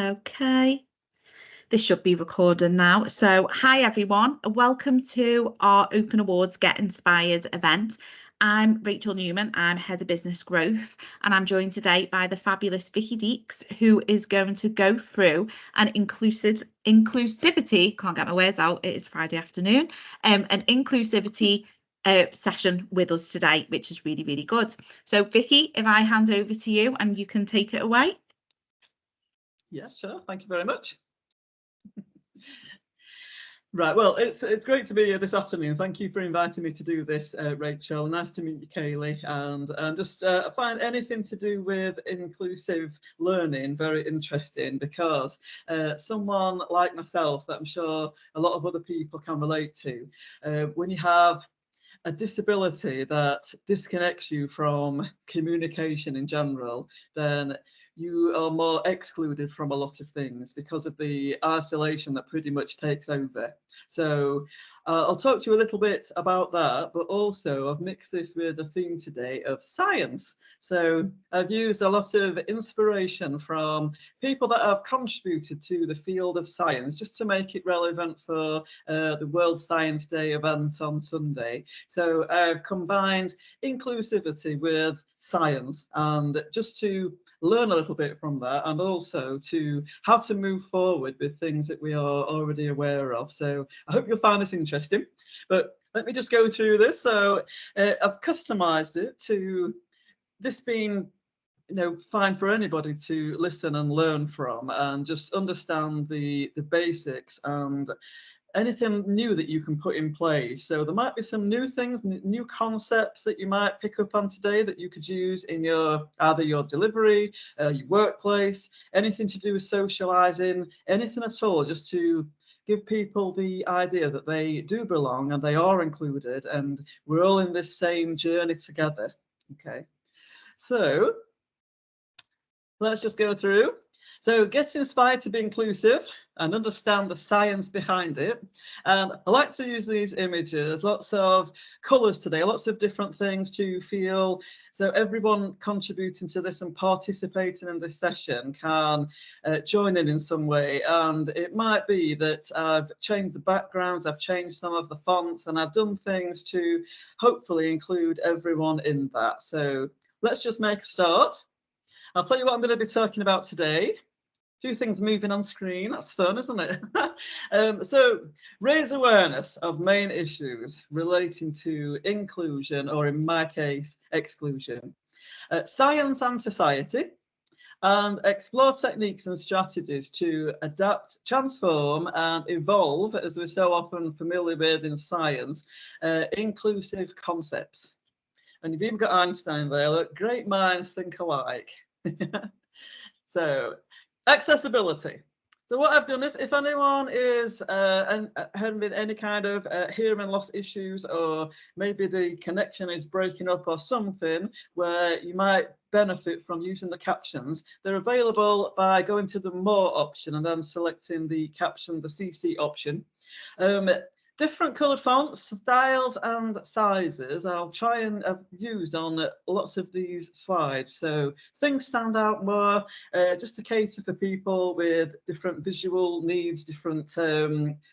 Okay, this should be recording now. So, hi everyone, welcome to our Open Awards Get Inspired event. I'm Rachel Newman, I'm Head of Business Growth, and I'm joined today by the fabulous Vickie Deeks, who is going to go through an inclusivity, can't get my words out, it is Friday afternoon, an inclusivity session with us today, which is really, really good. So Vickie, if I hand over to you and you can take it away. Yeah, sure. Thank you very much. Right, well, it's great to be here this afternoon. Thank you for inviting me to do this, Rachel. Nice to meet you, Kaylee. And just find anything to do with inclusive learning very interesting, because someone like myself, that I'm sure a lot of other people can relate to, when you have a disability that disconnects you from communication in general, then you are more excluded from a lot of things because of the isolation that pretty much takes over. So I'll talk to you a little bit about that, but also I've mixed this with a theme today of science. So I've used a lot of inspiration from people that have contributed to the field of science, just to make it relevant for the World Science Day event on Sunday. So I've combined inclusivity with science, and just to learn a little bit from that, and also to how to move forward with things that we are already aware of. So I hope you'll find this interesting, but let me just go through this. So I've customized it to this being fine for anybody to listen and learn from, and just understand the basics and anything new that you can put in place. So there might be some new things, new concepts that you might pick up on today that you could use in your either your delivery, your workplace, anything to do with socializing, anything at all, just to give people the idea that they do belong and they are included, and we're all in this same journey together. Okay, so let's just go through. So get inspired to be inclusive and understand the science behind it. And I like to use these images, lots of colours today, lots of different things to feel. So everyone contributing to this and participating in this session can join in some way. And it might be that I've changed the backgrounds, I've changed some of the fonts, and I've done things to hopefully include everyone in that. So let's just make a start. I'll tell you what I'm going to be talking about today. A few things moving on screen, that's fun, isn't it? So raise awareness of main issues relating to inclusion, or in my case, exclusion. Science and society, and explore techniques and strategies to adapt, transform and evolve, as we're so often familiar with in science, inclusive concepts. And you've even got Einstein there, look, great minds think alike. So accessibility. So what I've done is, if anyone is having any kind of hearing loss issues, or maybe the connection is breaking up or something, where you might benefit from using the captions, they're available by going to the More option and then selecting the caption, the CC option. Different coloured fonts, styles and sizes I'll try and have used on lots of these slides, so things stand out more, just to cater for people with different visual needs, different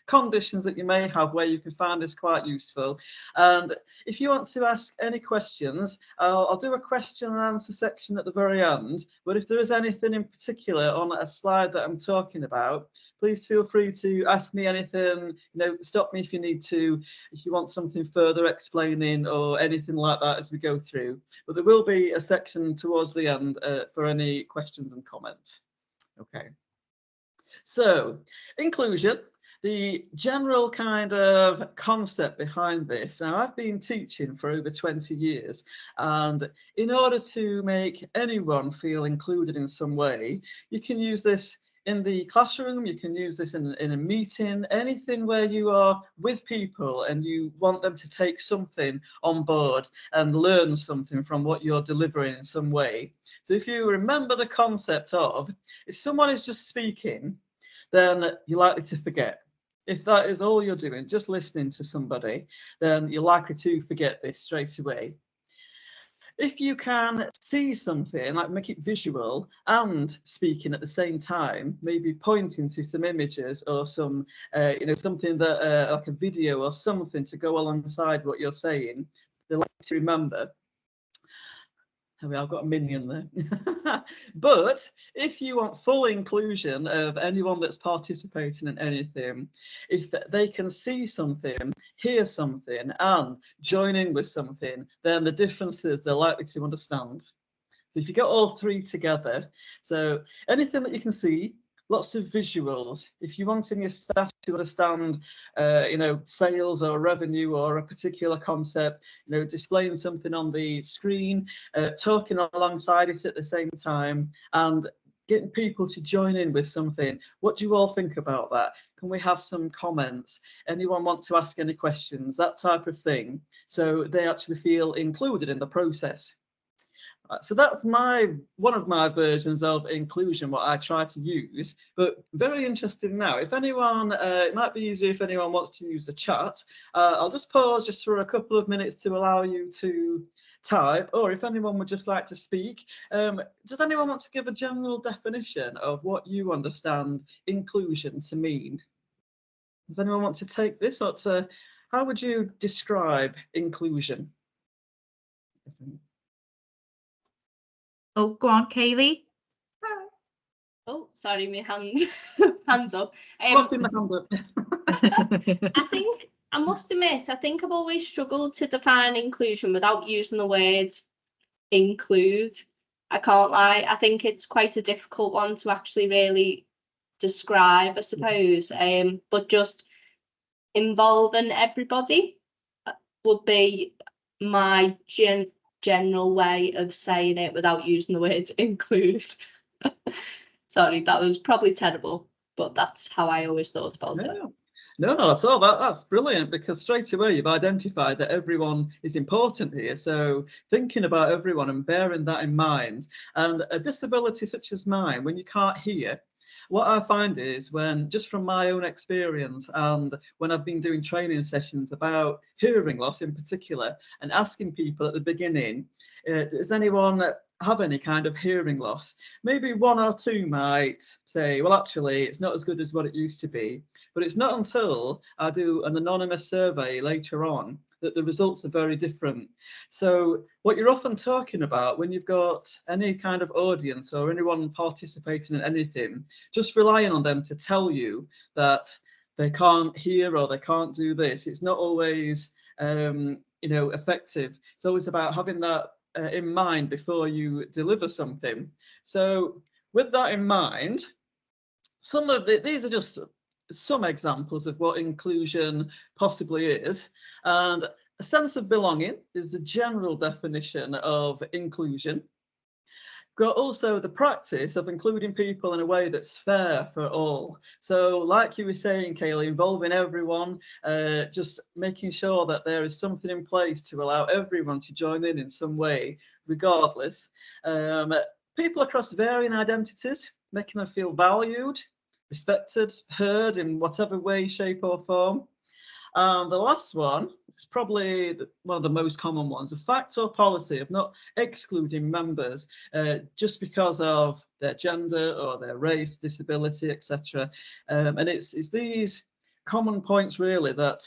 conditions that you may have, where you can find this quite useful. And if you want to ask any questions, I'll do a question and answer section at the very end, but if there is anything in particular on a slide that I'm talking about, please feel free to ask me anything, stop me if you need to, if you want something further explaining or anything like that as we go through. But there will be a section towards the end for any questions and comments. Okay. So, inclusion, the general kind of concept behind this. Now, I've been teaching for over 20 years, and in order to make anyone feel included in some way, you can use this in the classroom, you can use this in a meeting, anything where you are with people and you want them to take something on board and learn something from what you're delivering in some way. So if you remember the concept of, if someone is just speaking, then you're likely to forget. If that is all you're doing, just listening to somebody, then you're likely to forget this straight away. if you can see something, like make it visual and speaking at the same time, maybe pointing to some images or some, something that, like a video or something to go alongside what you're saying, they like to remember. I've got a minion there. But if you want full inclusion of anyone that's participating in anything, if they can see something, hear something, and join in with something, then the difference is they're likely to understand. So if you get all three together, so anything that you can see, lots of visuals. If you want in your staff to understand, sales or revenue or a particular concept, displaying something on the screen, talking alongside it at the same time, and getting people to join in with something. What do you all think about that? Can we have some comments? Anyone want to ask any questions? That type of thing. So they actually feel included in the process. So that's one of my versions of inclusion, what I try to use. But very interesting now. If anyone, it might be easier if anyone wants to use the chat. I'll just pause just for a couple of minutes to allow you to type, or if anyone would just like to speak. Does anyone want to give a general definition of what you understand inclusion to mean? Does anyone want to take this, or how would you describe inclusion? Oh, go on, Kaylee. Oh, sorry, my hand hands up. What's in the hand up? I think I must admit, I think I've always struggled to define inclusion without using the word include. I can't lie. I think it's quite a difficult one to actually really describe, I suppose. But just involving everybody would be my general way of saying it without using the word include. Sorry, that was probably terrible, but that's how I always thought about it. No, not at all. That's brilliant, because straight away you've identified that everyone is important here. So thinking about everyone and bearing that in mind, and a disability such as mine, when you can't hear, what I find is, when just from my own experience and when I've been doing training sessions about hearing loss in particular, and asking people at the beginning, does anyone have any kind of hearing loss? Maybe one or two might say, well, actually, it's not as good as what it used to be. But it's not until I do an anonymous survey later on that the results are very different. So what you're often talking about when you've got any kind of audience or anyone participating in anything, just relying on them to tell you that they can't hear or they can't do this, it's not always effective. It's always about having that in mind before you deliver something. So with that in mind, these are just some examples of what inclusion possibly is. And a sense of belonging is the general definition of inclusion. Got also the practice of including people in a way that's fair for all. So like you were saying, Kaylee, involving everyone, just making sure that there is something in place to allow everyone to join in some way, regardless. People across varying identities, making them feel valued, respected, heard in whatever way, shape or form. And the last one is probably one of the most common ones, the fact or policy of not excluding members just because of their gender or their race, disability, etc. And it's these common points really that,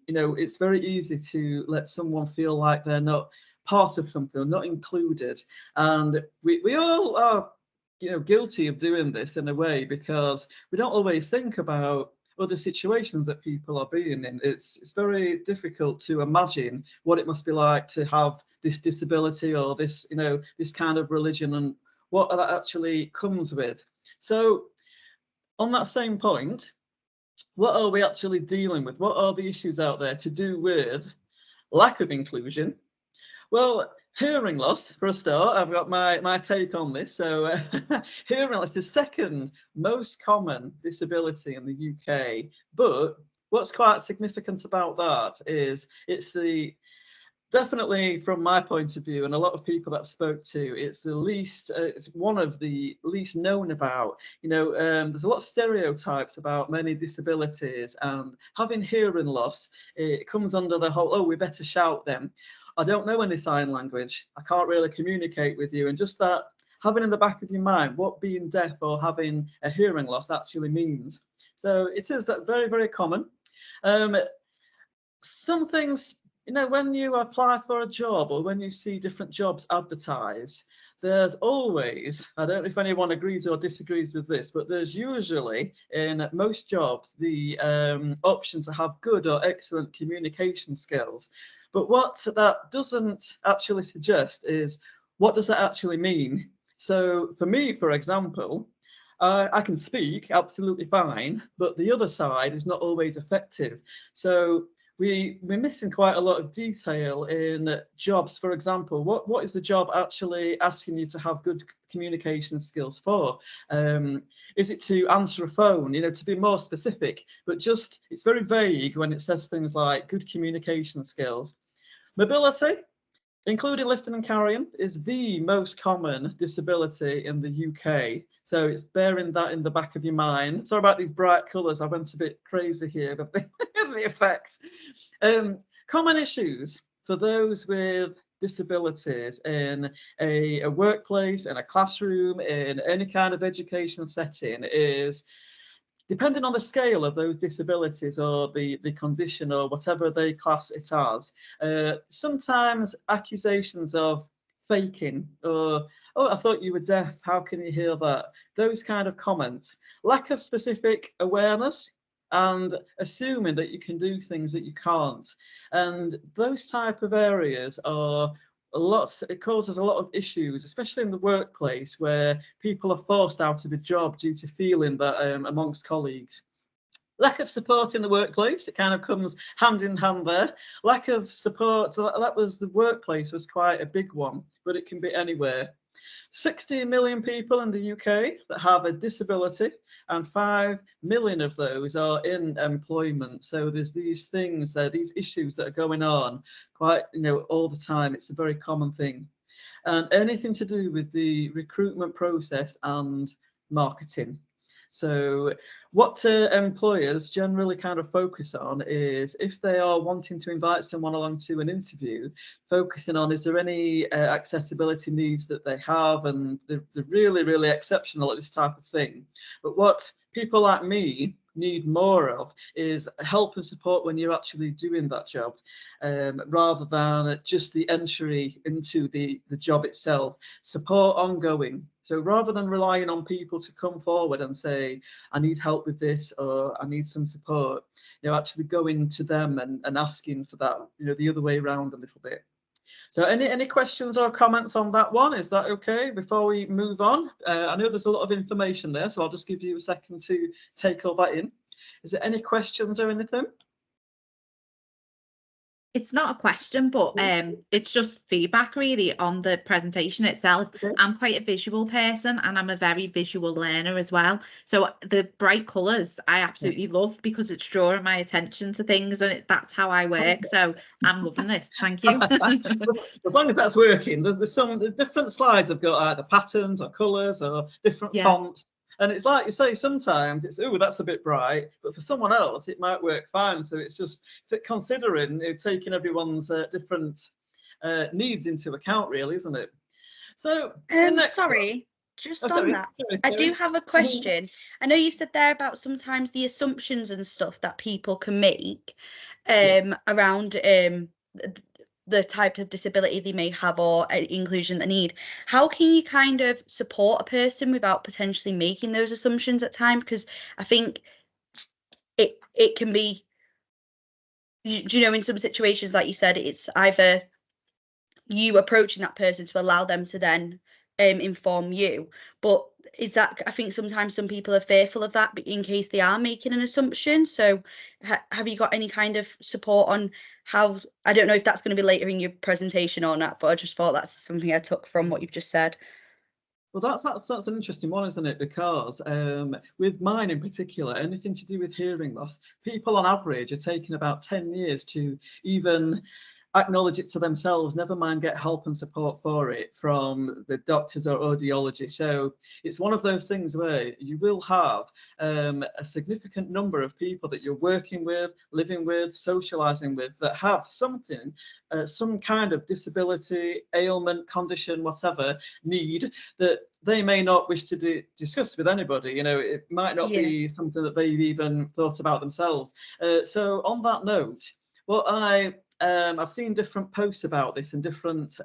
it's very easy to let someone feel like they're not part of something, not included. And we all are guilty of doing this in a way, because we don't always think about other situations that people are being in. It's very difficult to imagine what it must be like to have this disability or this, this kind of religion and what that actually comes with. So on that same point, what are we actually dealing with? What are the issues out there to do with lack of inclusion? Well, hearing loss, for a start, I've got my take on this. So hearing loss is the second most common disability in the UK. But what's quite significant about that is it's definitely from my point of view, and a lot of people that I've spoke to, it's the least, it's one of the least known about. There's a lot of stereotypes about many disabilities, and having hearing loss, it comes under the whole, oh, we better shout them. I don't know any sign language, I can't really communicate with you. And just that, having in the back of your mind what being deaf or having a hearing loss actually means. So it is very, very common. Some things, you know, when you apply for a job or when you see different jobs advertised, there's always, I don't know if anyone agrees or disagrees with this, but there's usually in most jobs the option to have good or excellent communication skills. But what that doesn't actually suggest is, what does that actually mean? So for me, for example, I can speak absolutely fine, but the other side is not always effective. So we're missing quite a lot of detail in jobs. For example, what is the job actually asking you to have good communication skills for? Is it to answer a phone, you know, to be more specific? But just, it's very vague when it says things like good communication skills. Mobility, including lifting and carrying, is the most common disability in the UK. So it's bearing that in the back of your mind. Sorry about these bright colours. I went a bit crazy here with the effects. Common issues for those with disabilities in a workplace, in a classroom, in any kind of educational setting is, depending on the scale of those disabilities or the condition or whatever they class it as, sometimes accusations of faking or, oh, I thought you were deaf, how can you hear that? Those kind of comments. Lack of specific awareness and assuming that you can do things that you can't. And those type of areas are it causes a lot of issues, especially in the workplace where people are forced out of a job due to feeling that amongst colleagues. Lack of support in the workplace, it kind of comes hand in hand there. Lack of support, so that was, the workplace was quite a big one, but it can be anywhere. 16 million people in the UK that have a disability, and 5 million of those are in employment. So there's these things there, these issues that are going on quite, you know, all the time. It's a very common thing. And anything to do with the recruitment process and marketing. So what employers generally kind of focus on is, if they are wanting to invite someone along to an interview, focusing on, is there any accessibility needs that they have, and they're really, really exceptional at this type of thing. But what people like me need more of is help and support when you're actually doing that job, rather than just the entry into the job itself. Support ongoing. So rather than relying on people to come forward and say, I need help with this, or I need some support, you know, actually going to them and asking for that, you know, the other way around a little bit. So any questions or comments on that one? Is that okay before we move on? I know there's a lot of information there, so I'll just give you a second to take all that in. Is there any questions or anything? It's not a question, but it's just feedback really on the presentation itself. Okay. I'm quite a visual person and I'm a very visual learner as well. So the bright colours I absolutely love, because it's drawing my attention to things, and that's how I work. So I'm loving this. Thank you. As long as that's working. There's some different slides have got either patterns or colours or different fonts. And it's like you say, sometimes it's, oh, that's a bit bright, but for someone else, it might work fine. So it's just considering, you know, taking everyone's different needs into account, really, isn't it? So, sorry, just on that, I do have a question. I know you've said there about sometimes the assumptions and stuff that people can make around the type of disability they may have or inclusion they need. How can you kind of support a person without potentially making those assumptions at times? Because I think it can be, you know, in some situations, like you said, it's either you approaching that person to allow them to then inform you. But is that, I think sometimes some people are fearful of that, but in case they are making an assumption. So have you got any kind of support on how, I don't know if that's going to be later in your presentation or not, but I just thought that's something I took from what you've just said. Well, that's an interesting one, isn't it? Because with mine in particular, anything to do with hearing loss, people on average are taking about 10 years to even acknowledge it to themselves, never mind get help and support for it from the doctors or audiology. So it's one of those things where you will have a significant number of people that you're working with, living with, socializing with, that have something, some kind of disability, ailment, condition, whatever, need that they may not wish to discuss with anybody. You know, it might not be something that they've even thought about themselves. So on that note, what I've seen different posts about this and different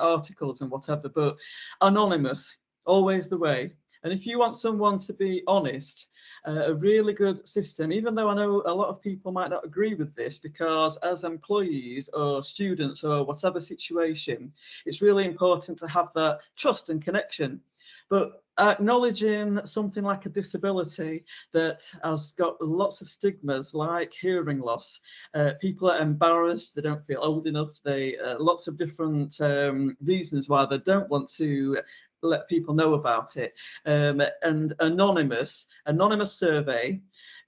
articles and whatever, but anonymous, always the way. And if you want someone to be honest, a really good system, even though I know a lot of people might not agree with this, because as employees or students or whatever situation, it's really important to have that trust and connection. But acknowledging something like a disability that has got lots of stigmas, like hearing loss, people are embarrassed, they don't feel old enough, they lots of different reasons why they don't want to let people know about it. And anonymous survey.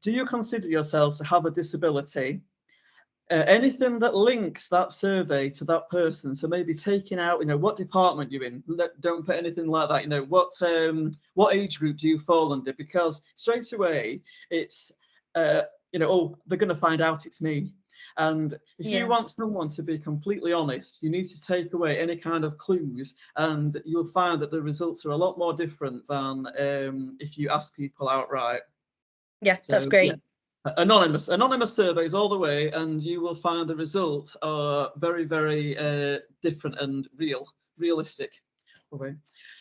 Do you consider yourself to have a disability? Anything that links that survey to that person, so maybe taking out, you know, what department you're in, don't put anything like that, you know, what age group do you fall under, because straight away it's you know, oh, they're going to find out it's me. And if you want someone to be completely honest, you need to take away any kind of clues, and you'll find that the results are a lot more different than if you ask people outright. Yeah, so, that's great. Yeah. Anonymous surveys all the way, and you will find the results are very, very different and realistic. Okay.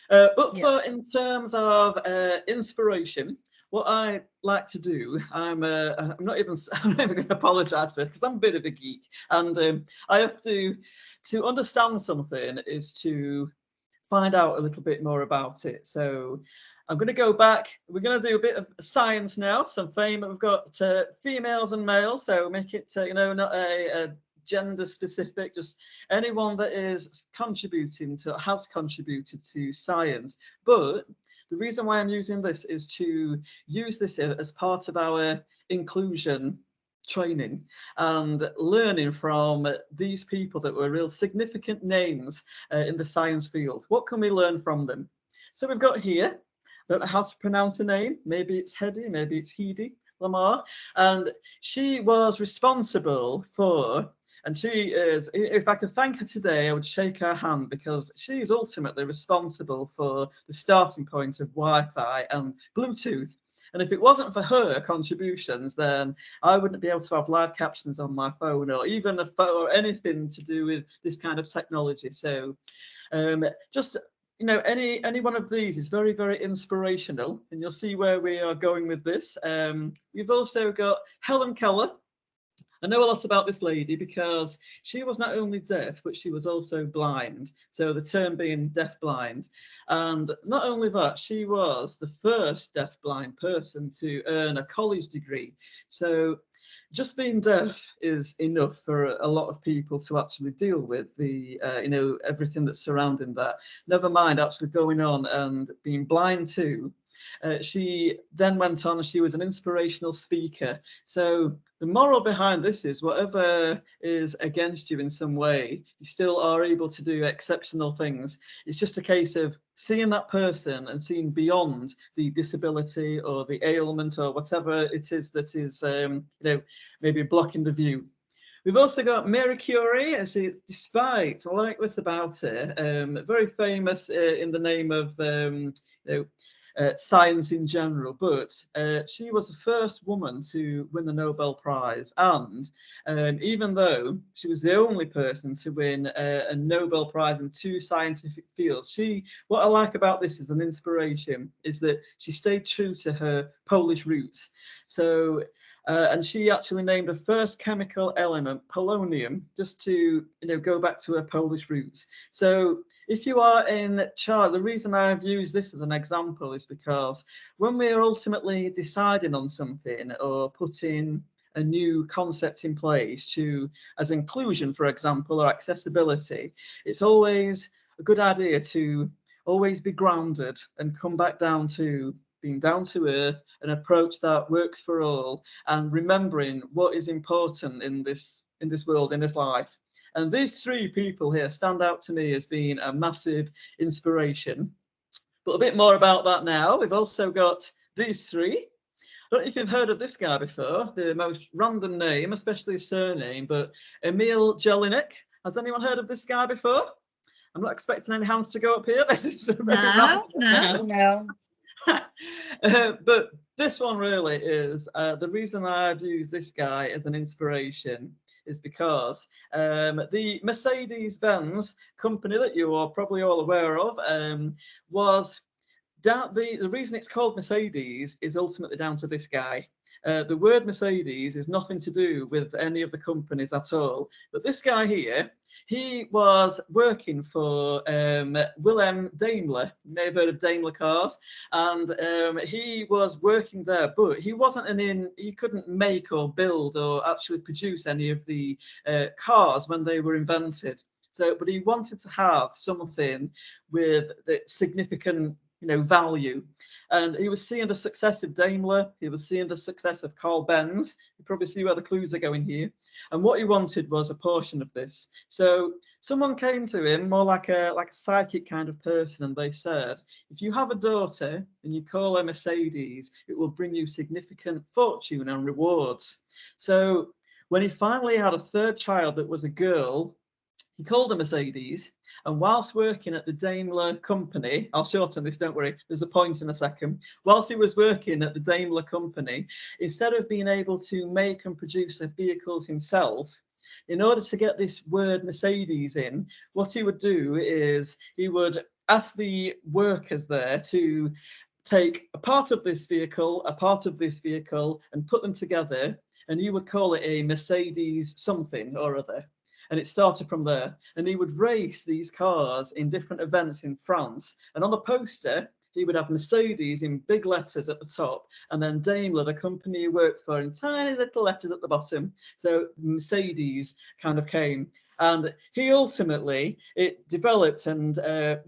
But for in terms of inspiration, what I like to do, I'm not even going to apologise for this, because I'm a bit of a geek, and I have to understand something is to find out a little bit more about it. So I'm going to go back. We're going to do a bit of science now. Some fame. We've got females and males, so make it you know, not a gender specific, just anyone that is contributing to, has contributed to science. But the reason why I'm using this is to use this as part of our inclusion training and learning from these people that were real significant names in the science field. What can we learn from them? So we've got here, I don't know how to pronounce her name, maybe it's Hedy, maybe it's Hedy Lamar, and she was responsible for, and she is, if I could thank her today, I would shake her hand, because she is ultimately responsible for the starting point of Wi-Fi and Bluetooth. And if it wasn't for her contributions, then I wouldn't be able to have live captions on my phone, or even a photo or anything to do with this kind of technology. So just, you know, any one of these is very, very inspirational, and you'll see where we are going with this. We've also got Helen Keller. I know a lot about this lady because she was not only deaf, but she was also blind. So the term being deaf-blind. And not only that, she was the first deaf-blind person to earn a college degree. So just being deaf is enough for a lot of people to actually deal with the, you know, everything that's surrounding that. Never mind actually going on and being blind too. She then went on, she was an inspirational speaker. So the moral behind this is whatever is against you in some way, you still are able to do exceptional things. It's just a case of seeing that person and seeing beyond the disability or the ailment or whatever it is that is, you know, maybe blocking the view. We've also got Mary Curie, and she, despite, I like this about her, very famous in the name of, you know, science in general, but she was the first woman to win the Nobel Prize, and even though she was the only person to win a Nobel Prize in 2 scientific fields, what I like about this as an inspiration is that she stayed true to her Polish roots. So and she actually named her first chemical element polonium, just to, you know, go back to her Polish roots. So if you are in charge, the reason I've used this as an example is because when we're ultimately deciding on something or putting a new concept in place to, as inclusion, for example, or accessibility, it's always a good idea to always be grounded and come back down to being down to earth, an approach that works for all, and remembering what is important in this world, in this life. And these three people here stand out to me as being a massive inspiration. But a bit more about that now. We've also got these three. I don't know if you've heard of this guy before, the most random name, especially his surname, but Emil Jelinek. Has anyone heard of this guy before? I'm not expecting any hands to go up here. This is a very random. No. But this one really is the reason I've used this guy as an inspiration is because the Mercedes-Benz company that you are probably all aware of was down, the reason it's called Mercedes is ultimately down to this guy. The word Mercedes is nothing to do with any of the companies at all. But this guy here, he was working for Wilhelm Daimler. You may have heard of Daimler cars. And he was working there, but he wasn't he couldn't make or build or actually produce any of the cars when they were invented. So, but he wanted to have something with the significant value. And he was seeing the success of Daimler, he was seeing the success of Carl Benz. You probably see where the clues are going here. And what he wanted was a portion of this. So someone came to him, more like a psychic kind of person, and they said, if you have a daughter and you call her Mercedes, it will bring you significant fortune and rewards. So when he finally had a third child that was a girl, he called her Mercedes, and whilst working at the Daimler company, I'll shorten this, don't worry, there's a point in a second. Whilst he was working at the Daimler company, instead of being able to make and produce the vehicles himself, in order to get this word Mercedes in, what he would do is he would ask the workers there to take a part of this vehicle, and put them together, and he would call it a Mercedes something or other. And it started from there. And he would race these cars in different events in France. And on the poster, he would have Mercedes in big letters at the top, and then Daimler, the company he worked for, in tiny little letters at the bottom. So Mercedes kind of came. And he ultimately, it developed, and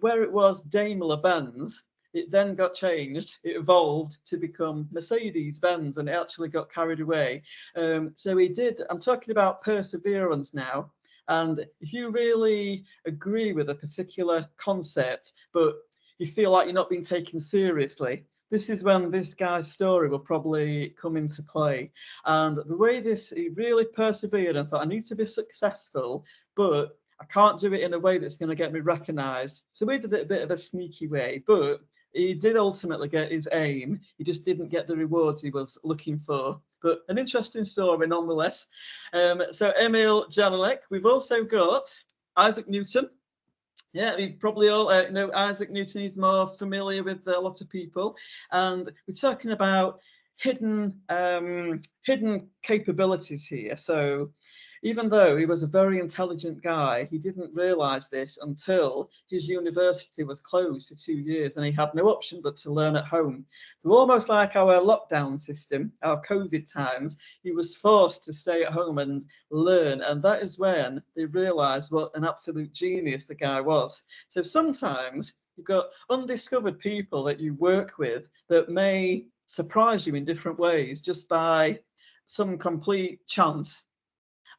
where it was Daimler-Benz, it then got changed, it evolved to become Mercedes-Benz, and it actually got carried away. So he did, I'm talking about perseverance now. And if you really agree with a particular concept, but you feel like you're not being taken seriously, this is when this guy's story will probably come into play. And the way he really persevered and thought, I need to be successful, but I can't do it in a way that's going to get me recognised. So he did it a bit of a sneaky way, but he did ultimately get his aim. He just didn't get the rewards he was looking for. But an interesting story nonetheless. So Emil Jelinek. We've also got Isaac Newton. Yeah, we probably all know Isaac Newton. He's more familiar with a lot of people. And we're talking about hidden capabilities here. So even though he was a very intelligent guy, he didn't realise this until his university was closed for 2 years and he had no option but to learn at home. So almost like our lockdown system, our COVID times, he was forced to stay at home and learn. And that is when they realised what an absolute genius the guy was. So sometimes you've got undiscovered people that you work with that may surprise you in different ways just by some complete chance.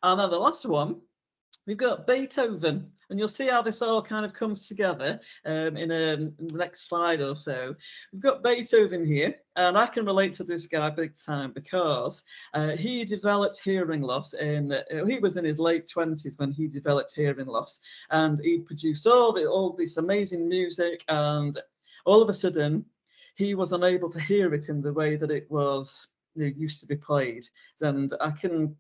And then the last one, we've got Beethoven, and you'll see how this all kind of comes together in the next slide or so. We've got Beethoven here, and I can relate to this guy big time because he developed hearing loss he was in his late 20s when he developed hearing loss, and he produced all this amazing music, and all of a sudden he was unable to hear it in the way that it was used to be played. And I can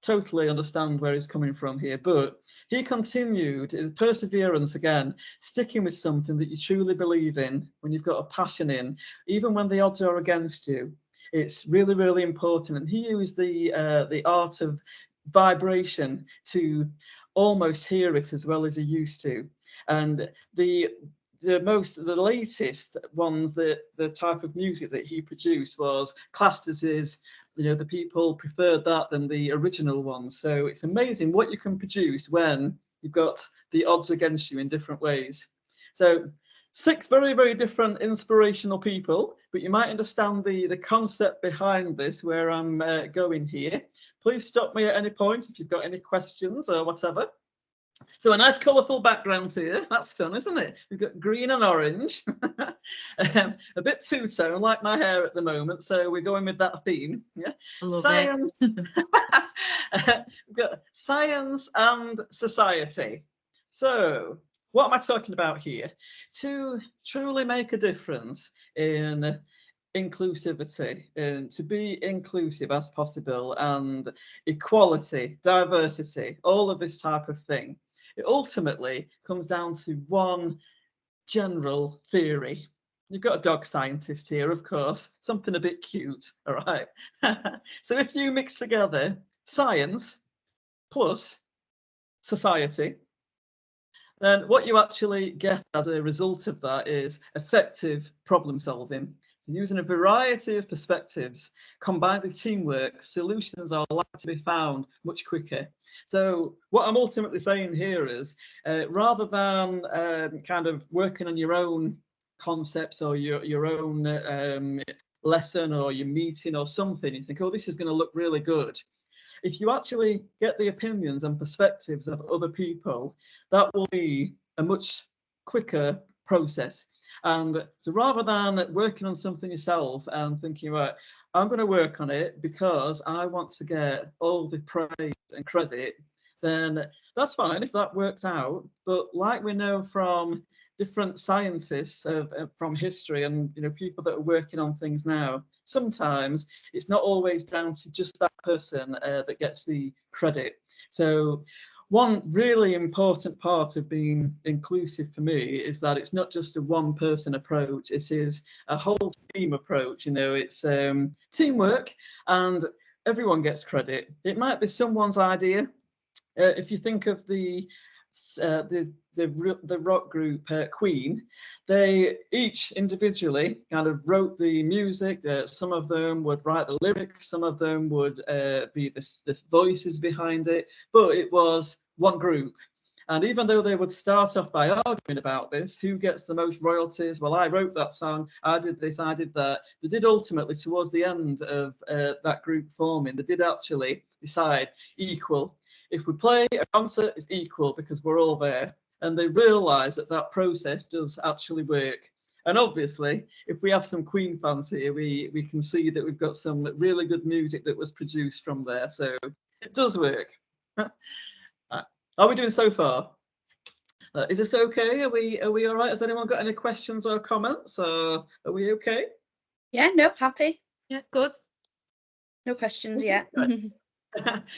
totally understand where he's coming from here, but he continued his perseverance again, sticking with something that you truly believe in, when you've got a passion in, even when the odds are against you. It's really, really important. And he used the art of vibration to almost hear it as well as he used to. And the latest ones, the type of music that he produced was classed as his, the people preferred that than the original ones. So it's amazing what you can produce when you've got the odds against you in different ways. So 6 very, very different inspirational people, but you might understand the concept behind this, where I'm going here. Please stop me at any point if you've got any questions or whatever. So a nice colourful background here. That's fun, isn't it? We've got green and orange. A bit two-tone, like my hair at the moment. So we're going with that theme. Yeah. Science. We've got science and society. So what am I talking about here? To truly make a difference in inclusivity, and to be inclusive as possible, and equality, diversity, all of this type of thing, it ultimately comes down to one general theory. You've got a dog scientist here, of course, something a bit cute, all right? So if you mix together science plus society, then what you actually get as a result of that is effective problem solving. So using a variety of perspectives combined with teamwork, solutions are likely to be found much quicker. So what I'm ultimately saying here is rather than kind of working on your own concepts or your own lesson or your meeting or something, you think, oh, this is going to look really good. If you actually get the opinions and perspectives of other people, that will be a much quicker process. And so rather than working on something yourself and thinking, right, I'm going to work on it because I want to get all the praise and credit, then that's fine if that works out. But like we know from different scientists from history and people that are working on things now, sometimes it's not always down to just that person that gets the credit. So one really important part of being inclusive for me is that it's not just a one person approach, it is a whole team approach. It's teamwork and everyone gets credit. It might be someone's idea. If you think of the rock group Queen, they each individually kind of wrote the music. Some of them would write the lyrics, some of them would be the voices behind it, but it was one group. And even though they would start off by arguing about this, who gets the most royalties? Well, I wrote that song, I did this, I did that. They did ultimately, towards the end of that group forming, they did actually decide equal. If we play a concert, it's equal because we're all there. And they realise that that process does actually work. And obviously, if we have some Queen fans here, we can see that we've got some really good music that was produced from there. So it does work. How are we doing so far? Is this okay? Are we all right? Has anyone got any questions or comments? Are we okay? Yeah, no, happy. Yeah, good. No questions yet.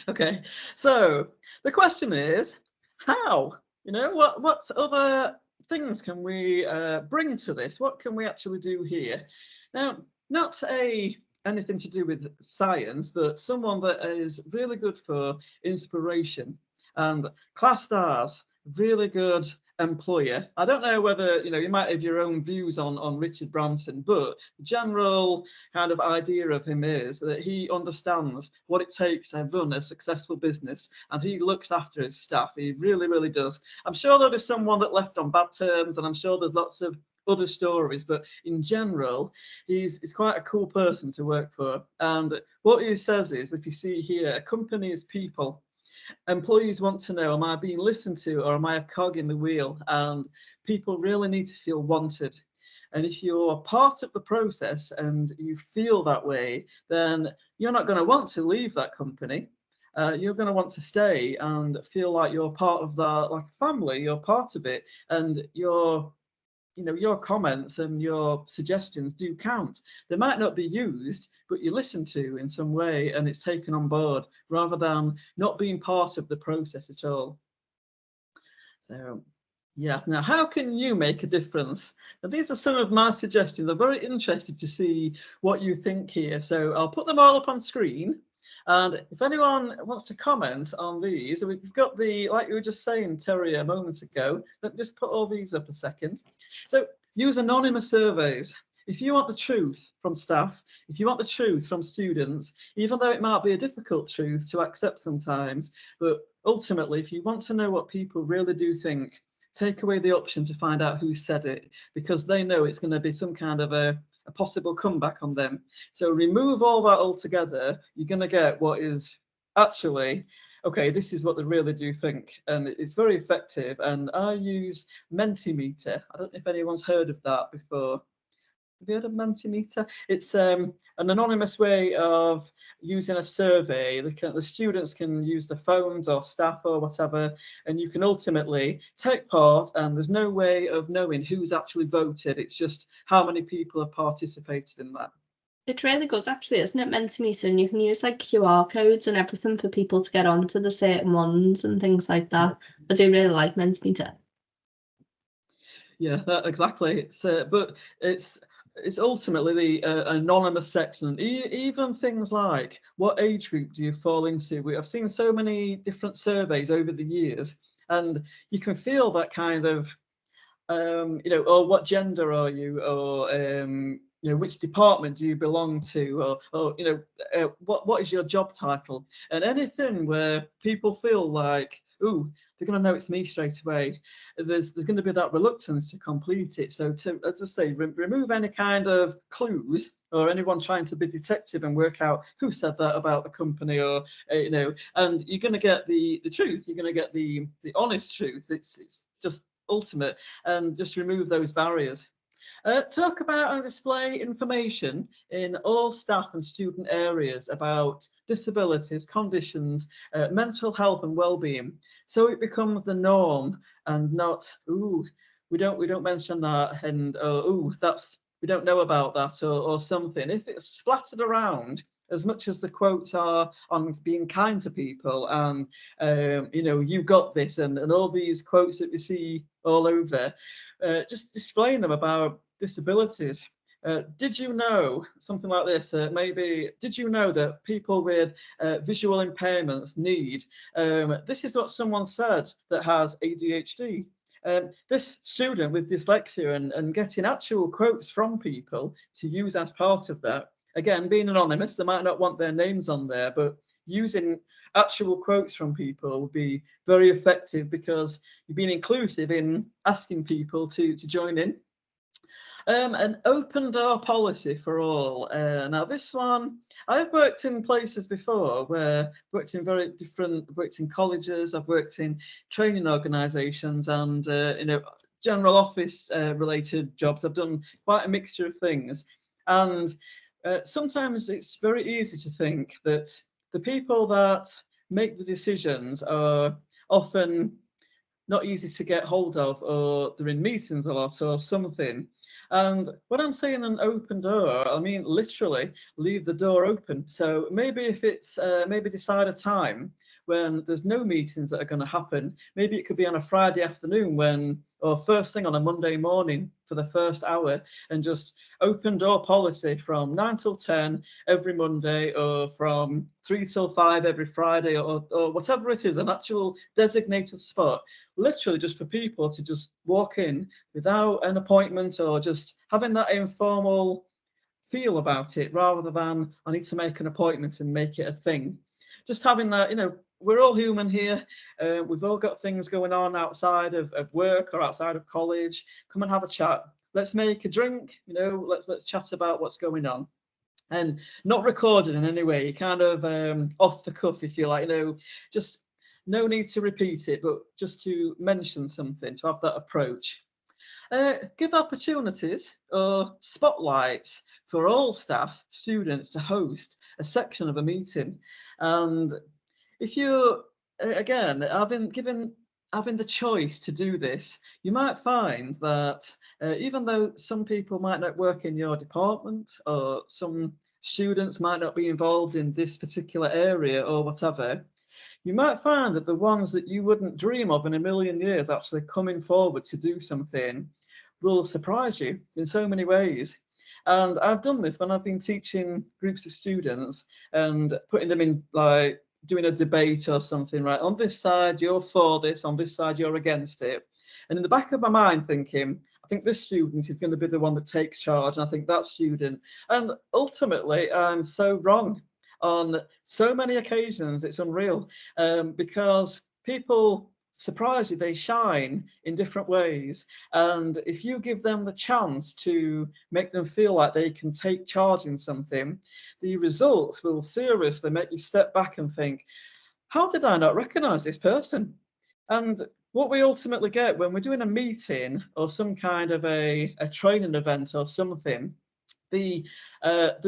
Okay, so the question is, how? What other things can we bring to this? What can we actually do here? Now, not anything to do with science, but someone that is really good for inspiration. And Class Stars, really good employer. I don't know whether you might have your own views on Richard Branson, but the general kind of idea of him is that he understands what it takes to run a successful business, and he looks after his staff. He really, really does. I'm sure there is someone that left on bad terms, and I'm sure there's lots of other stories, but in general, he's quite a cool person to work for. And what he says is, if you see here, a company is people. Employees want to know, am I being listened to, or am I a cog in the wheel? And people really need to feel wanted. And if you're part of the process and you feel that way, then you're not going to want to leave that company. You're going to want to stay and feel like you're part of that, like family, you're part of it, and your comments and your suggestions do count. They might not be used, but you listen to in some way and it's taken on board rather than not being part of the process at all. So, yeah. Now, how can you make a difference? Now, these are some of my suggestions. I'm very interested to see what you think here. So I'll put them all up on screen. And if anyone wants to comment on these, we've got like you were just saying, Terry, a moment ago, let me just put all these up a second. So use anonymous surveys. If you want the truth from staff, if you want the truth from students, even though it might be a difficult truth to accept sometimes, but ultimately, if you want to know what people really do think, take away the option to find out who said it, because they know it's going to be some kind of a possible comeback on them. So remove all that altogether, you're going to get what is actually okay, this is what they really do think, and it's very effective. And I use Mentimeter. I don't know if anyone's heard of that before. Have you heard of Mentimeter? It's an anonymous way of using a survey. The students can use their phones or staff or whatever, and you can ultimately take part, and there's no way of knowing who's actually voted. It's just how many people have participated in that. It's really good, actually, isn't it, Mentimeter? And you can use like QR codes and everything for people to get onto the certain ones and things like that. I do really like Mentimeter. Yeah, exactly. But it's ultimately the anonymous section. Even things like what age group do you fall into? I've seen so many different surveys over the years, and you can feel that kind of, or what gender are you, or which department do you belong to, or what is your job title, and anything where people feel like, ooh, they're going to know it's me straight away. There's going to be that reluctance to complete it. So to, as I say, remove any kind of clues or anyone trying to be detective and work out who said that about the company, or and you're going to get the truth. You're going to get the honest truth. It's just ultimate, and just remove those barriers. Talk about and display information in all staff and student areas about disabilities, conditions, mental health and well-being, so it becomes the norm and not, ooh, we don't mention that, and ooh, that's, we don't know about that, or something. If it's splattered around, as much as the quotes are on being kind to people, and you got this, and all these quotes that we see all over, just displaying them about disabilities. Did you know, something like this, maybe, did you know that people with visual impairments need, this is what someone said that has ADHD. This student with dyslexia, and getting actual quotes from people to use as part of that. Again, being anonymous, they might not want their names on there, but using actual quotes from people would be very effective, because you've been inclusive in asking people to join in. An open door policy for all. Now this one, I've worked in places before where worked in colleges, I've worked in training organisations, and general office related jobs. I've done quite a mixture of things, and sometimes it's very easy to think that the people that make the decisions are often not easy to get hold of, or they're in meetings a lot or something. And when I'm saying an open door, I mean literally leave the door open. So maybe if it's maybe decide a time when there's no meetings that are going to happen. Maybe it could be on a Friday afternoon, or first thing on a Monday morning for the first hour, and just open door policy from 9 till 10 every Monday, or from 3 till 5 every Friday, or whatever it is, an actual designated spot, literally just for people to just walk in without an appointment, or just having that informal feel about it, rather than I need to make an appointment and make it a thing. Just having that, we're all human here. We've all got things going on outside of work or outside of college. Come and have a chat. Let's make a drink. Let's chat about what's going on, and not recorded in any way. Kind of off the cuff, if you like. Just no need to repeat it, but just to mention something, to have that approach. Give opportunities or spotlights for all staff, students to host a section of a meeting. And if you're, again, having the choice to do this, you might find that even though some people might not work in your department, or some students might not be involved in this particular area or whatever, you might find that the ones that you wouldn't dream of in a million years actually coming forward to do something will surprise you in so many ways. And I've done this when I've been teaching groups of students and putting them in, like, doing a debate or something, right? On this side, you're for this, on this side, you're against it. And in the back of my mind thinking, I think this student is going to be the one that takes charge, and I think that student. And ultimately, I'm so wrong on so many occasions, it's unreal, because people, surprise you, they shine in different ways. And if you give them the chance to make them feel like they can take charge in something, the results will seriously make you step back and think, how did I not recognise this person? And what we ultimately get when we're doing a meeting or some kind of a training event or something, the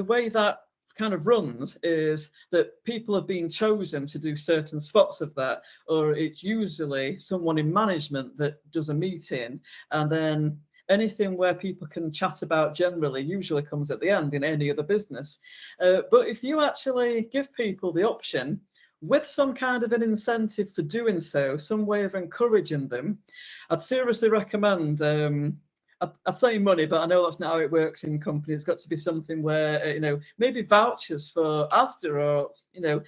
way that kind of runs is that people have been chosen to do certain spots of that, or it's usually someone in management that does a meeting, and then anything where people can chat about generally usually comes at the end in any other business. But if you actually give people the option with some kind of an incentive for doing so, some way of encouraging them, I'd seriously recommend, I'd say money, but I know that's not how it works in companies. It's got to be something where, you know, maybe vouchers for Asda, or, you know,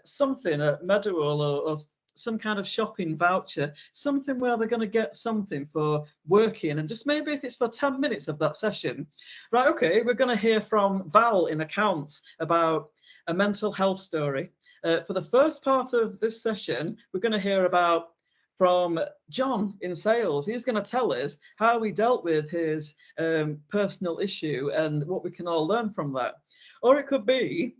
something at Meadowhall, or some kind of shopping voucher, something where they're going to get something for working, and just maybe if it's for 10 minutes of that session, right, okay, we're going to hear from Val in accounts about a mental health story. For the first part of this session, we're going to hear from John in sales. He's going to tell us how he dealt with his personal issue and what we can all learn from that. Or it could be,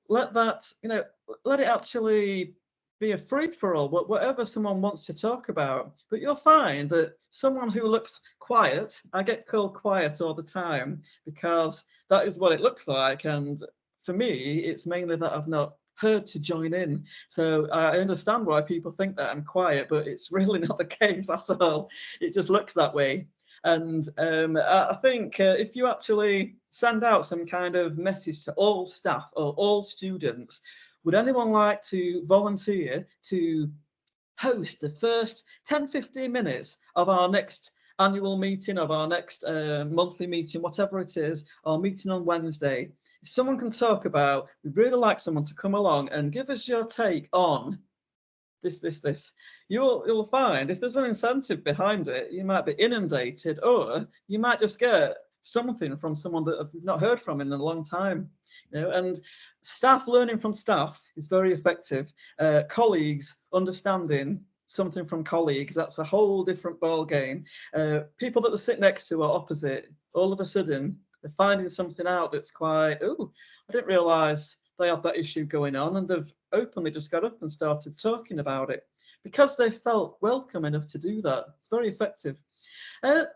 let it actually be a free-for-all, whatever someone wants to talk about. But you'll find that someone who looks quiet, I get called quiet all the time because that is what it looks like. And for me, it's mainly that I've not heard to join in. So I understand why people think that I'm quiet, but it's really not the case at all. It just looks that way. And I think if you actually send out some kind of message to all staff or all students, would anyone like to volunteer to host the first 10-15 minutes of our next annual meeting, of our next monthly meeting, whatever it is, our meeting on Wednesday? If someone can talk about, we'd really like someone to come along and give us your take on this. You'll find if there's an incentive behind it, you might be inundated, or you might just get something from someone that I've not heard from in a long time. You know, and staff learning from staff is very effective. Colleagues understanding something from colleagues, that's a whole different ball game. People that they sit next to are opposite. All of a sudden, they're finding something out that's quite, oh, I didn't realise they had that issue going on, and they've openly just got up and started talking about it because they felt welcome enough to do that. It's very effective.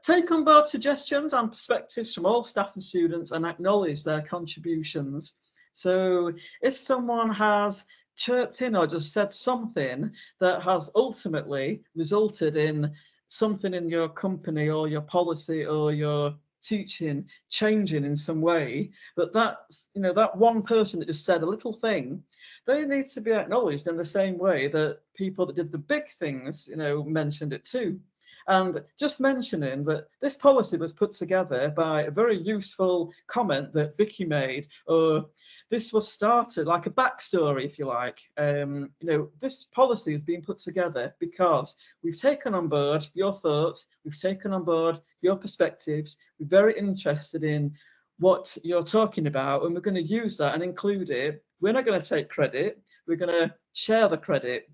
Take on board suggestions and perspectives from all staff and students and acknowledge their contributions. So if someone has chirped in or just said something that has ultimately resulted in something in your company or your policy or your teaching changing in some way, but that's, you know, that one person that just said a little thing, they need to be acknowledged in the same way that people that did the big things, you know, mentioned it too. And just mentioning that this policy was put together by a very useful comment that Vickie made, or this was started like a backstory, if you like. You know, this policy has been put together because we've taken on board your thoughts, we've taken on board your perspectives, we're very interested in what you're talking about, and we're going to use that and include it. We're not going to take credit, we're going to share the credit.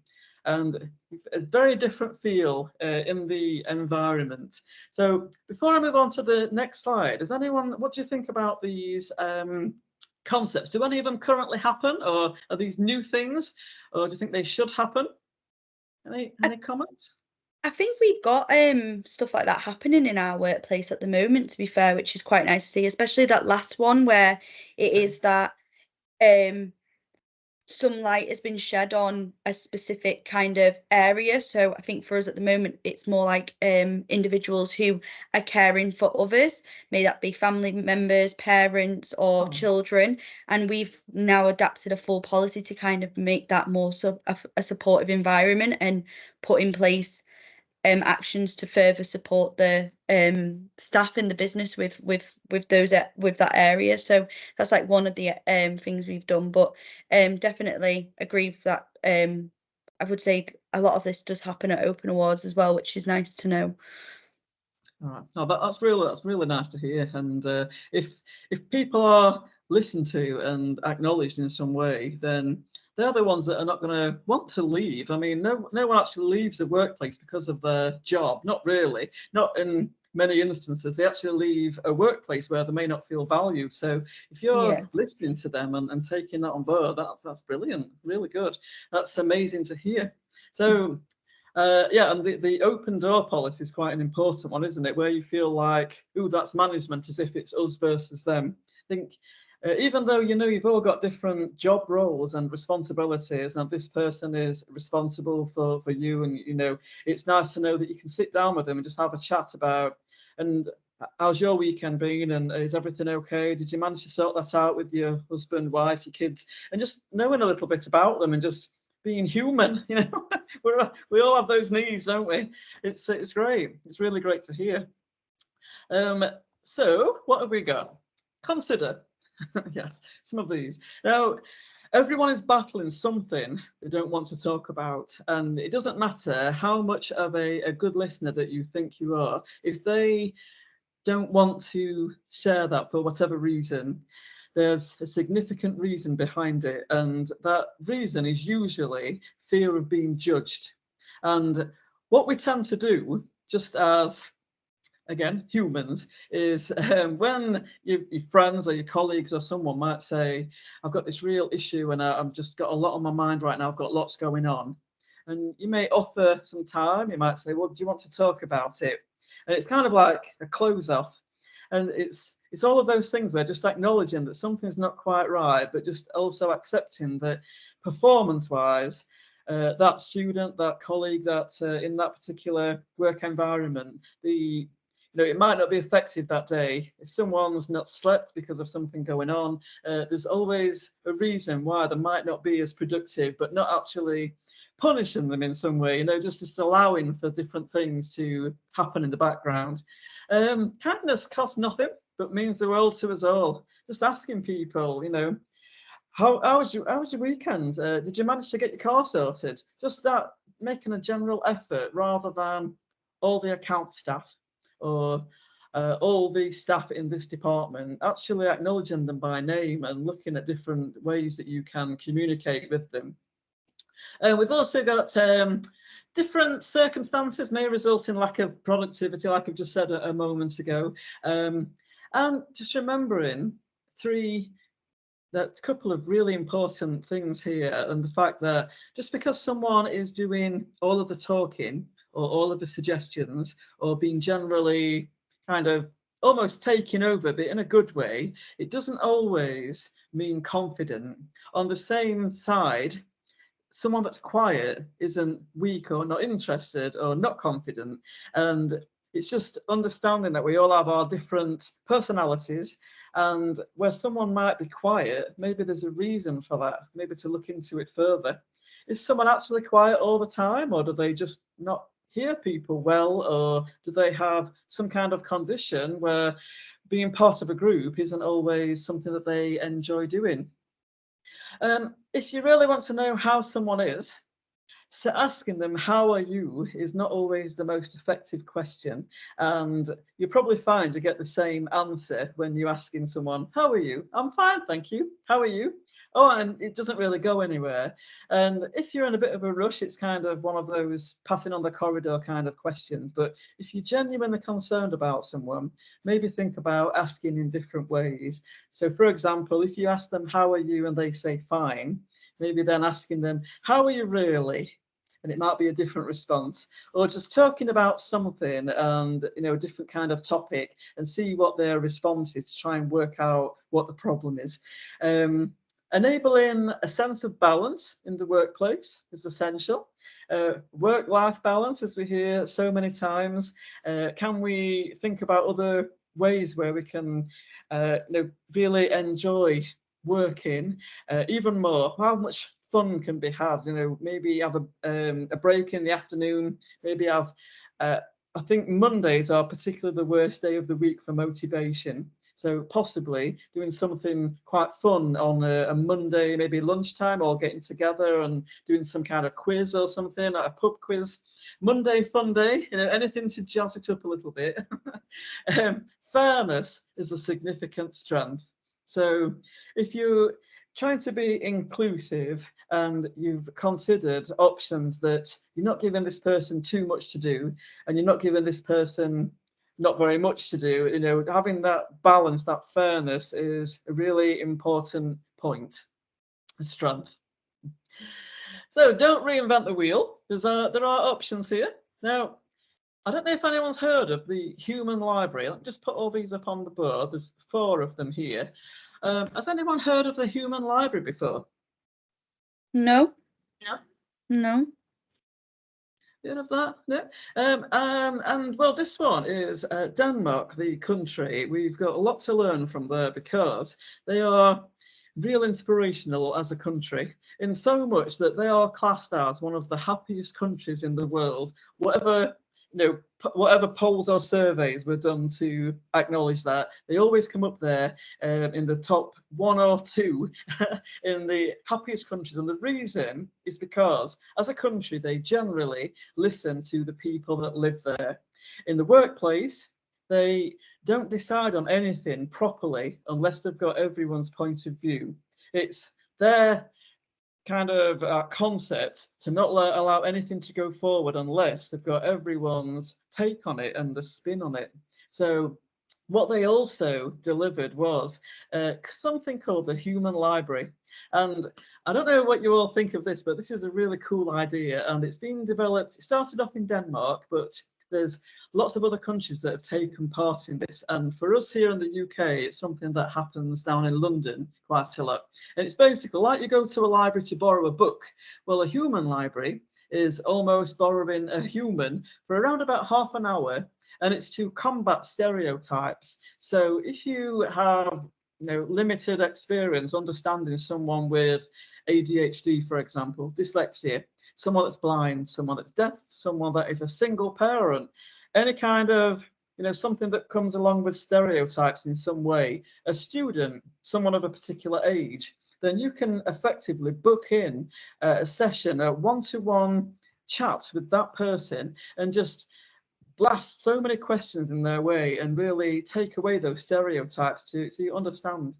And a very different feel in the environment. So before I move on to the next slide, does anyone, what do you think about these concepts? Do any of them currently happen, or are these new things, or do you think they should happen? Any comments? I think we've got stuff like that happening in our workplace at the moment, to be fair, which is quite nice to see, especially that last one where it is that some light has been shed on a specific kind of area. So I think for us at the moment, it's more like individuals who are caring for others, may that be family members, parents, or children. And we've now adapted a full policy to kind of make that more a supportive environment and put in place actions to further support the staff in the business with that area. So that's like one of the things we've done, but definitely agree with that. I would say a lot of this does happen at Open Awards as well, which is nice to know. All right. No, that's really nice to hear. And if people are listened to and acknowledged in some way, then they're the ones that are not going to want to leave. I mean, no one actually leaves the workplace because of their job. Not really. Not in many instances, they actually leave a workplace where they may not feel valued. So if you're listening to them and taking that on board, that's brilliant, really good. That's amazing to hear. So yeah, and the open door policy is quite an important one, isn't it? Where you feel like, oh, that's management, as if it's us versus them. I think even though, you know, you've all got different job roles and responsibilities, and this person is responsible for you, and, you know, it's nice to know that you can sit down with them and just have a chat about, and how's your weekend been, and is everything okay? Did you manage to sort that out with your husband, wife, your kids? And just knowing a little bit about them and just being human, you know. We all have those needs, don't we? It's great. It's really great to hear. So what have we got? Consider. Yes, some of these. Now, everyone is battling something they don't want to talk about, and it doesn't matter how much of a good listener that you think you are, if they don't want to share that for whatever reason, there's a significant reason behind it, and that reason is usually fear of being judged. And what we tend to do, just as, again, humans, is when your friends or your colleagues or someone might say, I've got this real issue and I've just got a lot on my mind right now, I've got lots going on. And you may offer some time, you might say, well, do you want to talk about it? And it's kind of like a close off. And it's all of those things where just acknowledging that something's not quite right, but just also accepting that performance-wise, that student, that colleague, that in that particular work environment, you know, it might not be effective that day. If someone's not slept because of something going on, there's always a reason why they might not be as productive, but not actually punishing them in some way, you know, just allowing for different things to happen in the background. Kindness costs nothing, but means the world to us all. Just asking people, you know, how was your weekend? Did you manage to get your car sorted? Just start making a general effort rather than all the account staff or all the staff in this department, actually acknowledging them by name and looking at different ways that you can communicate with them. We've also got different circumstances may result in lack of productivity, like I've just said a moment ago. And just remembering that couple of really important things here, and the fact that just because someone is doing all of the talking or all of the suggestions or being generally kind of almost taking over, but in a good way, it doesn't always mean confident. On the same side, someone that's quiet isn't weak or not interested or not confident. And it's just understanding that we all have our different personalities, and where someone might be quiet, maybe there's a reason for that, maybe to look into it further. Is someone actually quiet all the time, or do they just not hear people well, or do they have some kind of condition where being part of a group isn't always something that they enjoy doing? If you really want to know how someone is, so asking them, how are you, is not always the most effective question. And you probably find you get the same answer when you're asking someone, how are you? I'm fine, thank you. How are you? Oh, and it doesn't really go anywhere. And if you're in a bit of a rush, it's kind of one of those passing on the corridor kind of questions. But if you're genuinely concerned about someone, maybe think about asking in different ways. So for example, if you ask them, how are you? And they say fine, maybe then asking them, how are you really? And it might be a different response, or just talking about something and, you know, a different kind of topic, and see what their response is to try and work out what the problem is. Enabling a sense of balance in the workplace is essential. Work-life balance, as we hear so many times. Can we think about other ways where we can you know, really enjoy working even more? How much fun can be had? You know, maybe have a break in the afternoon, maybe have I think Mondays are particularly the worst day of the week for motivation. So possibly doing something quite fun on a Monday, maybe lunchtime, or getting together and doing some kind of quiz or something, like a pub quiz. Monday fun day, you know, anything to jazz it up a little bit. Fairness is a significant strength. So if you're trying to be inclusive and you've considered options that you're not giving this person too much to do, and you're not giving this person not very much to do. You know, having that balance, that fairness is a really important point, a strength. So don't reinvent the wheel. There are options here. Now, I don't know if anyone's heard of the human library. Let me just put all these up on the board. There's 4 of them here. Has anyone heard of the human library before? No. No. No. Heard of that? No. And well, this one is Denmark, the country. We've got a lot to learn from there because they are real inspirational as a country, in so much that they are classed as one of the happiest countries in the world. Whatever polls or surveys were done to acknowledge that, they always come up there in the top 1 or 2 in the happiest countries. And the reason is because as a country, they generally listen to the people that live there. In the workplace, they don't decide on anything properly unless they've got everyone's point of view. It's their kind of concept to not allow anything to go forward unless they've got everyone's take on it and the spin on it. So what they also delivered was something called the human library. And I don't know what you all think of this, but this is a really cool idea, and it's been developed. It started off in Denmark, but there's lots of other countries that have taken part in this. And for us here in the UK, it's something that happens down in London quite a lot. And it's basically like you go to a library to borrow a book. Well, a human library is almost borrowing a human for around about half an hour, and it's to combat stereotypes. So if you have limited experience understanding someone with ADHD, for example, dyslexia, someone that's blind, someone that's deaf, someone that is a single parent, any kind of, something that comes along with stereotypes in some way, a student, someone of a particular age, then you can effectively book in a session, a one-to-one chat with that person, and just blast so many questions in their way and really take away those stereotypes so you understand.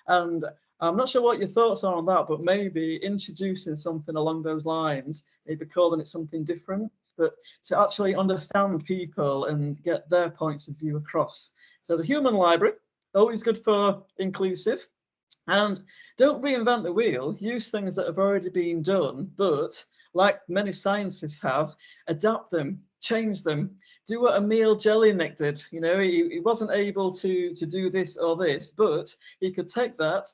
And I'm not sure what your thoughts are on that, but maybe introducing something along those lines, maybe calling it something different, but to actually understand people and get their points of view across. So the human library, always good for inclusive. And don't reinvent the wheel, use things that have already been done, but like many scientists have, adapt them, change them. Do what Emil Jelinek did. He wasn't able to do this or this, but he could take that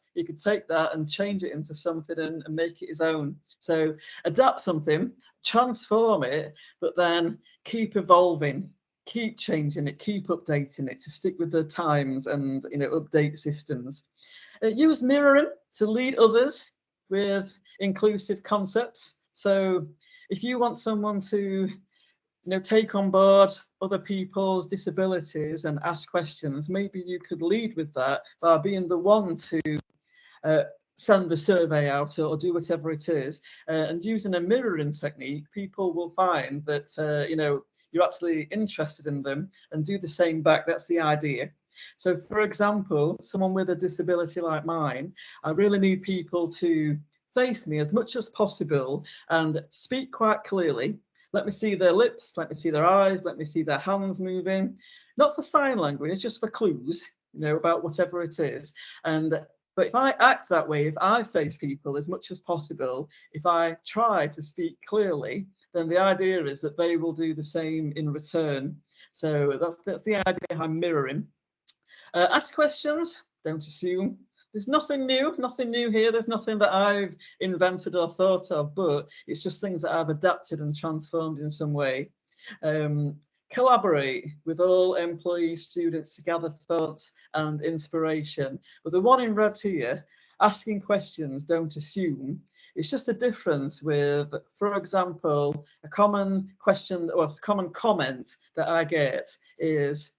and change it into something and make it his own. So adapt something, transform it, but then keep evolving, keep changing it, keep updating it to stick with the times and update systems. Use mirroring to lead others with inclusive concepts. So if you want someone to take on board other people's disabilities and ask questions, maybe you could lead with that by being the one to send the survey out or do whatever it is. And using a mirroring technique, people will find that you're actually interested in them and do the same back. That's the idea. So for example, someone with a disability like mine, I really need people to face me as much as possible and speak quite clearly. Let me see their lips, let me see their eyes, let me see their hands moving. Not for sign language, just for clues, about whatever it is. But if I act that way, if I face people as much as possible, if I try to speak clearly, then the idea is that they will do the same in return. So that's the idea behind mirroring. Ask questions, don't assume. There's nothing new here. There's nothing that I've invented or thought of, but it's just things that I've adapted and transformed in some way. Collaborate with all employees, students to gather thoughts and inspiration. But the one in red here, asking questions, don't assume. It's just a difference with, for example, a common question or a common comment that I get is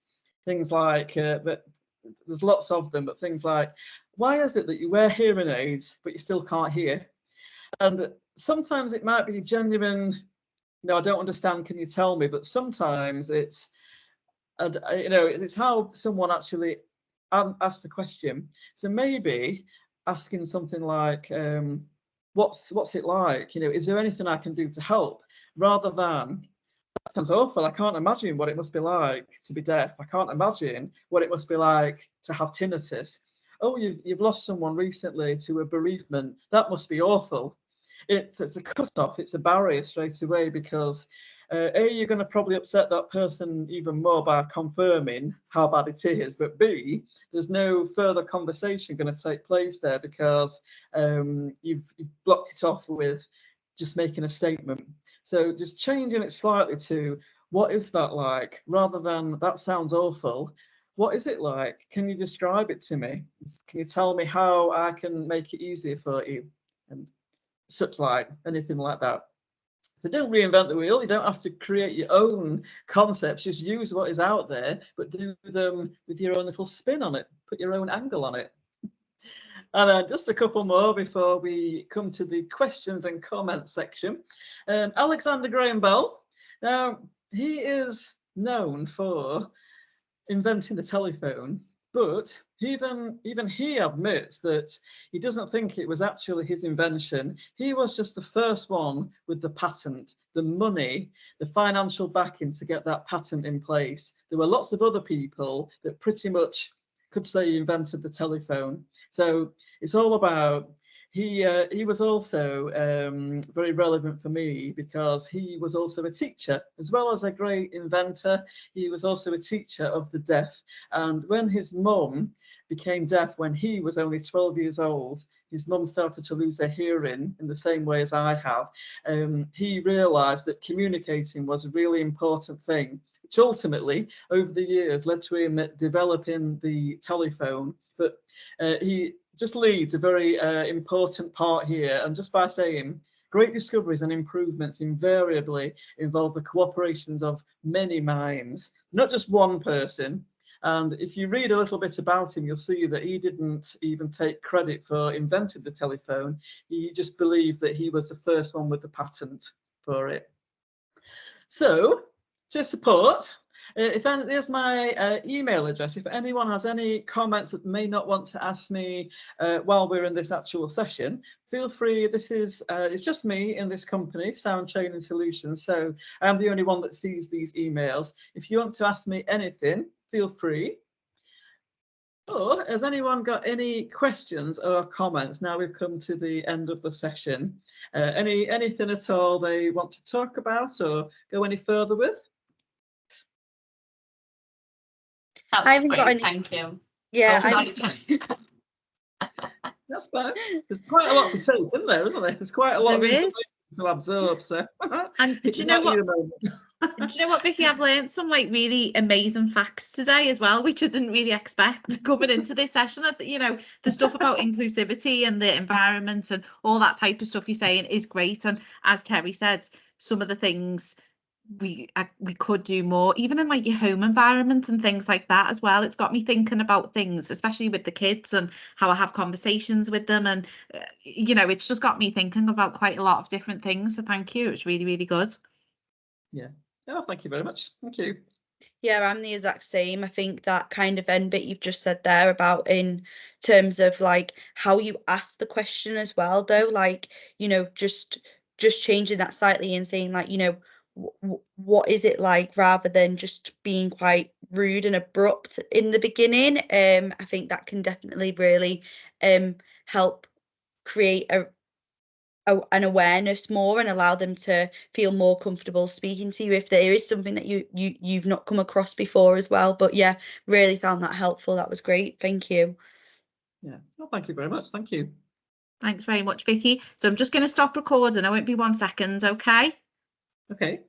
things like, there's lots of them, but things like, why is it that you wear hearing aids but you still can't hear? And sometimes it might be genuine, I don't understand, can you tell me? But sometimes it's how someone actually asked the question. So maybe asking something like, what's it like? Is there anything I can do to help? Rather than sounds awful. I can't imagine what it must be like to be deaf. I can't imagine what it must be like to have tinnitus. Oh, you've lost someone recently to a bereavement. That must be awful. It's a cut-off. It's a barrier straight away, because A, you're going to probably upset that person even more by confirming how bad it is, but B, there's no further conversation going to take place there, because you've blocked it off with just making a statement. So just changing it slightly to, what is that like, rather than that sounds awful. What is it like? Can you describe it to me? Can you tell me how I can make it easier for you? And such like, anything like that. So don't reinvent the wheel. You don't have to create your own concepts. Just use what is out there, but do them with your own little spin on it. Put your own angle on it. And just a couple more before we come to the questions and comments section. Alexander Graham Bell. Now, he is known for inventing the telephone, but even he admits that he doesn't think it was actually his invention. He was just the first one with the patent, the money, the financial backing to get that patent in place. There were lots of other people that pretty much could say he invented the telephone. So it's all about, he was also very relevant for me, because he was also a teacher as well as a great inventor. He was also a teacher of the deaf, and when his mum became deaf when he was only 12 years old, his mum started to lose her hearing in the same way as I have. He realized that communicating was a really important thing, which ultimately over the years led to him developing the telephone. But he just leads a very important part here, and just by saying, great discoveries and improvements invariably involve the cooperations of many minds, not just one person. And if you read a little bit about him, you'll see that he didn't even take credit for inventing the telephone. He just believed that he was the first one with the patent for it. So, to support, there's my email address. If anyone has any comments that may not want to ask me while we're in this actual session, feel free. This is it's just me in this company, Sound Training Solutions, so I'm the only one that sees these emails. If you want to ask me anything, feel free. Or has anyone got any questions or comments now we've come to the end of the session? Anything at all they want to talk about or go any further with? I haven't got any. Thank you. Yeah, that's fine. There's quite a lot to take, isn't there? There's quite a lot of information to absorb. So, and do you know what? Do you know what, Vickie? I've learned some like really amazing facts today as well, which I didn't really expect coming into this session. You know, the stuff about inclusivity and the environment and all that type of stuff you're saying is great. And as Terry said, some of the things we could do more, even in like your home environment and things like that as well. It's got me thinking about things, especially with the kids and how I have conversations with them. And, you know, it's just got me thinking about quite a lot of different things. So thank you. It was really, really good. Yeah. Oh, thank you very much. Thank you. Yeah, I'm the exact same. I think that kind of end bit you've just said there about in terms of like how you ask the question as well, though, like, you know, just changing that slightly and saying like, you know, what is it like, rather than just being quite rude and abrupt in the beginning. I think that can definitely really help create an awareness more and allow them to feel more comfortable speaking to you if there is something that you've not come across before as well. But yeah, really found that helpful. That was great. Thank you. Yeah. Well, thank you very much. Thank you. Thanks very much, Vickie. So I'm just going to stop recording. I won't be 1 second. Okay. Okay.